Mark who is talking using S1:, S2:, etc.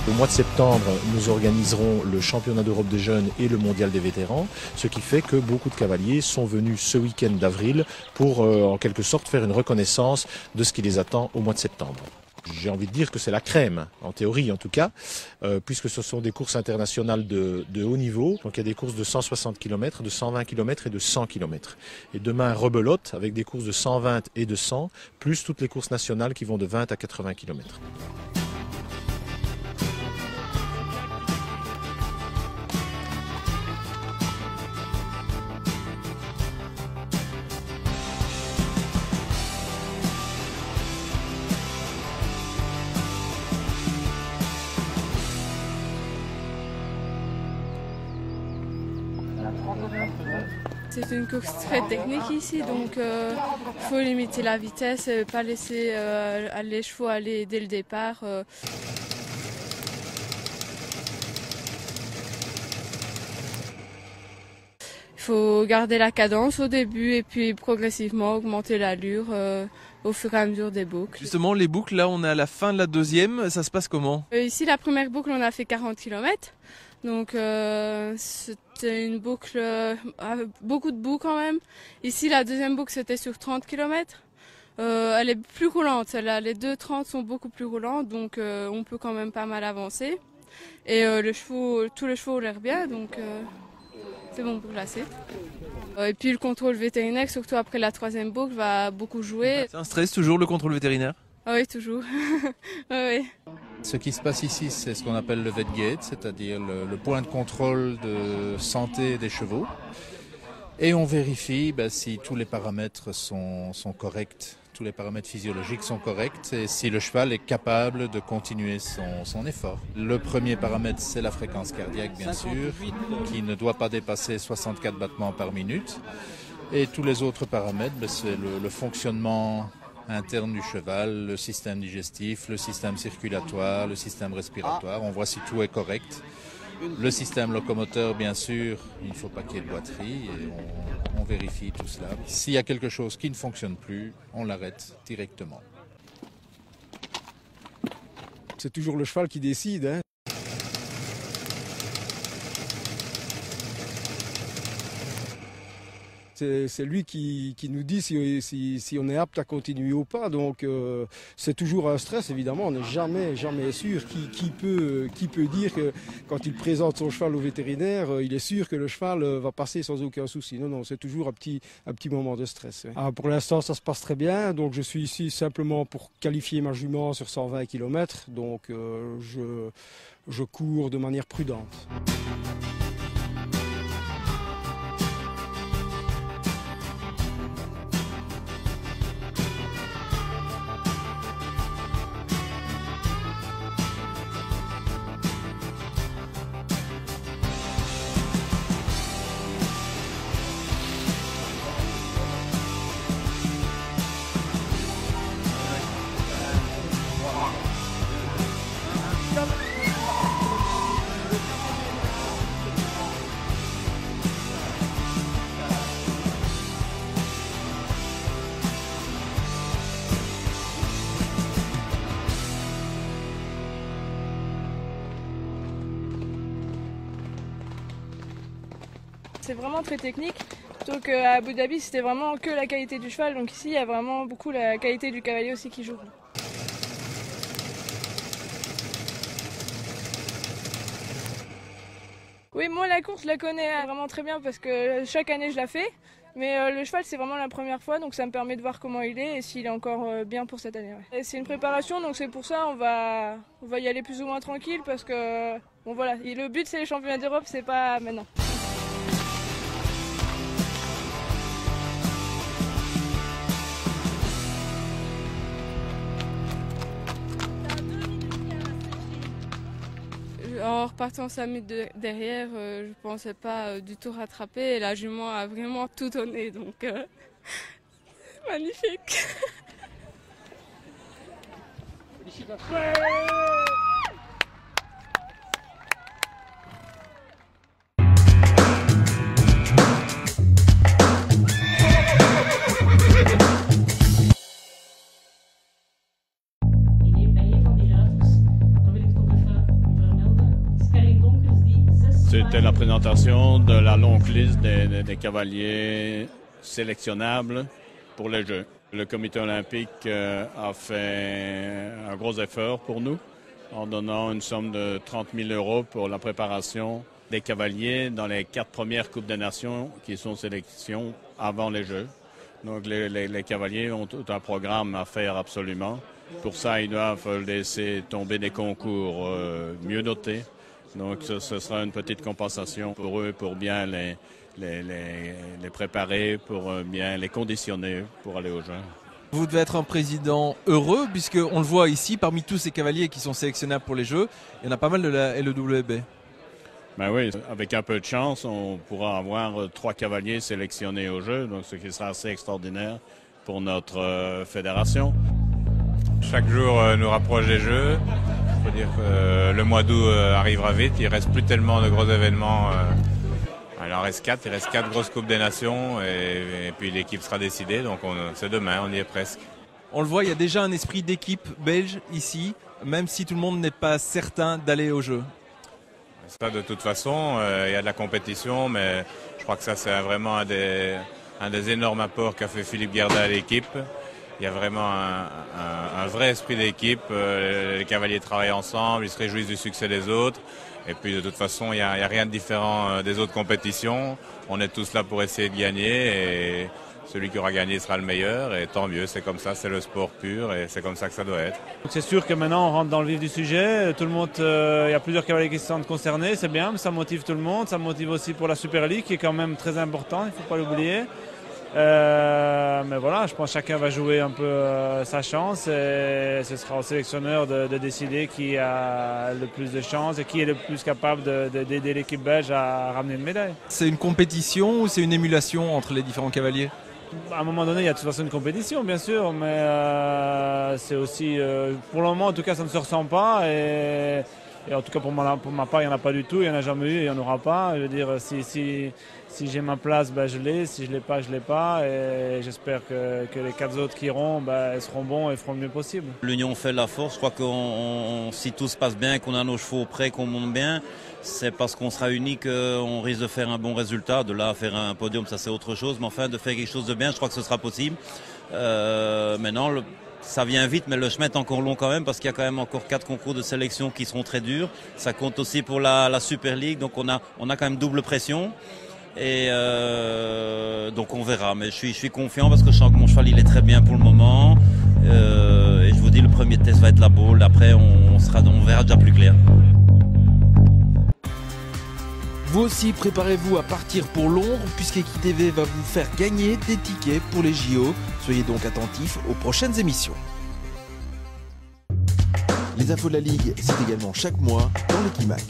S1: Au mois de septembre, nous organiserons le championnat d'Europe des jeunes et le mondial des vétérans, ce qui fait que beaucoup de cavaliers sont venus ce week-end d'avril pour en quelque sorte faire une reconnaissance de ce qui les attend au mois de septembre. J'ai envie de dire que c'est la crème, en théorie en tout cas, puisque ce sont des courses internationales de haut niveau. Donc il y a des courses de 160 km, de 120 km et de 100 km. Et demain, rebelote avec des courses de 120 et de 100, plus toutes les courses nationales qui vont de 20 à 80 km.
S2: C'est une course très technique ici, donc il faut limiter la vitesse, pas laisser les chevaux aller dès le départ. Il faut garder la cadence au début et puis progressivement augmenter l'allure au fur et à mesure des boucles.
S3: Justement, les boucles, là on est à la fin de la deuxième, ça se passe comment?
S2: Ici, la première boucle, on a fait 40 km. Donc c'était une boucle, beaucoup de boue quand même. Ici la deuxième boucle c'était sur 30 km. Elle est plus roulante, celle-là. Les 2,30 sont beaucoup plus roulantes, donc on peut quand même pas mal avancer. Et tous les chevaux ont l'air bien, donc c'est bon pour classer. Et puis le contrôle vétérinaire, surtout après la troisième boucle, va beaucoup jouer.
S3: C'est un stress toujours le contrôle vétérinaire?
S2: Ah oui, toujours. Oui.
S4: Ce qui se passe ici, c'est ce qu'on appelle le vet gate, c'est-à-dire le point de contrôle de santé des chevaux. Et on vérifie si tous les paramètres sont corrects, tous les paramètres physiologiques sont corrects et si le cheval est capable de continuer son effort. Le premier paramètre, c'est la fréquence cardiaque, bien sûr, qui ne doit pas dépasser 64 battements par minute. Et tous les autres paramètres, c'est le fonctionnement interne du cheval, le système digestif, le système circulatoire, le système respiratoire. On voit si tout est correct. Le système locomoteur, bien sûr, il ne faut pas qu'il y ait de boiterie et on vérifie tout cela. S'il y a quelque chose qui ne fonctionne plus, on l'arrête directement.
S5: C'est toujours le cheval qui décide, hein. C'est lui qui nous dit si on est apte à continuer ou pas. Donc c'est toujours un stress, évidemment. On n'est jamais sûr. Qui peut dire que quand il présente son cheval au vétérinaire, il est sûr que le cheval va passer sans aucun souci. Non, c'est toujours un petit moment de stress. Ouais. Pour l'instant, ça se passe très bien. Donc je suis ici simplement pour qualifier ma jument sur 120 km. Donc je cours de manière prudente.
S2: C'est vraiment très technique, plutôt qu'à Abu Dhabi c'était vraiment que la qualité du cheval, donc ici il y a vraiment beaucoup la qualité du cavalier aussi qui joue. Oui, moi la course je la connais vraiment très bien parce que chaque année je la fais, mais le cheval c'est vraiment la première fois, donc ça me permet de voir comment il est et s'il est encore bien pour cette année. Ouais. C'est une préparation, donc c'est pour ça on va y aller plus ou moins tranquille parce que bon voilà, et le but c'est les championnats d'Europe, c'est pas maintenant. En repartant 5 minutes derrière, je ne pensais pas du tout rattraper et la jument a vraiment tout donné, donc magnifique.
S6: C'était la présentation de la longue liste des cavaliers sélectionnables pour les Jeux. Le comité olympique a fait un gros effort pour nous en donnant une somme de 30 000 € pour la préparation des cavaliers dans les 4 premières Coupes des Nations qui sont sélections avant les Jeux. Donc les cavaliers ont tout un programme à faire absolument. Pour ça, ils doivent laisser tomber des concours mieux dotés. Donc ce sera une petite compensation pour eux pour bien les préparer, pour bien les conditionner pour aller aux Jeux.
S3: Vous devez être un président heureux puisqu'on le voit ici, parmi tous ces cavaliers qui sont sélectionnables pour les Jeux, il y en a pas mal de la LEWB.
S6: Ben oui, avec un peu de chance, on pourra avoir 3 cavaliers sélectionnés aux Jeux, donc ce qui sera assez extraordinaire pour notre fédération.
S7: Chaque jour nous rapproche des Jeux. Il faut dire que le mois d'août arrivera vite. Il ne reste plus tellement de gros événements. Il en reste 4. Il reste 4 grosses Coupes des Nations et puis l'équipe sera décidée. Donc c'est demain, on y est presque.
S3: On le voit, il y a déjà un esprit d'équipe belge ici, même si tout le monde n'est pas certain d'aller aux Jeux.
S7: Ça, de toute façon, il y a de la compétition, mais je crois que ça c'est vraiment un des énormes apports qu'a fait Philippe Guerda à l'équipe. Il y a vraiment un vrai esprit d'équipe, les cavaliers travaillent ensemble, ils se réjouissent du succès des autres. Et puis de toute façon, il n'y a rien de différent des autres compétitions. On est tous là pour essayer de gagner et celui qui aura gagné sera le meilleur. Et tant mieux, c'est comme ça, c'est le sport pur et c'est comme ça que ça doit être.
S8: C'est sûr que maintenant on rentre dans le vif du sujet. Tout le monde, il y a plusieurs cavaliers qui se sentent concernés, c'est bien, mais ça motive tout le monde. Ça motive aussi pour la Super League qui est quand même très important, il ne faut pas l'oublier. Mais voilà, je pense que chacun va jouer un peu sa chance et ce sera au sélectionneur de décider qui a le plus de chance et qui est le plus capable d'aider l'équipe belge à ramener une médaille.
S3: C'est une compétition ou c'est une émulation entre les différents cavaliers ?
S8: À un moment donné, il y a de toute façon une compétition, bien sûr, mais c'est aussi, pour le moment en tout cas, ça ne se ressent pas et en tout cas pour ma part, il n'y en a pas du tout, il n'y en a jamais eu et il n'y en aura pas. Je veux dire, si j'ai ma place, ben, je l'ai. Si je ne l'ai pas, je ne l'ai pas. Et j'espère que les 4 autres qui iront, ben, ils seront bons et feront le mieux possible.
S9: L'union fait la force. Je crois que si tout se passe bien, qu'on a nos chevaux prêts, qu'on monte bien, c'est parce qu'on sera unis qu'on risque de faire un bon résultat. De là à faire un podium, ça c'est autre chose. Mais enfin, de faire quelque chose de bien, je crois que ce sera possible. Maintenant, ça vient vite, mais le chemin est encore long quand même parce qu'il y a quand même encore 4 concours de sélection qui seront très durs. Ça compte aussi pour la Super League. Donc on a quand même double pression. Et donc on verra, mais je suis confiant parce que je sens que mon cheval il est très bien pour le moment et je vous dis le premier test va être la boule, après on verra déjà plus clair.
S10: Vous aussi préparez-vous à partir pour Londres puisqu'Equitv va vous faire gagner des tickets pour les JO. Soyez donc attentifs aux prochaines émissions. Les infos de la Ligue, c'est également chaque mois dans l'Equimac.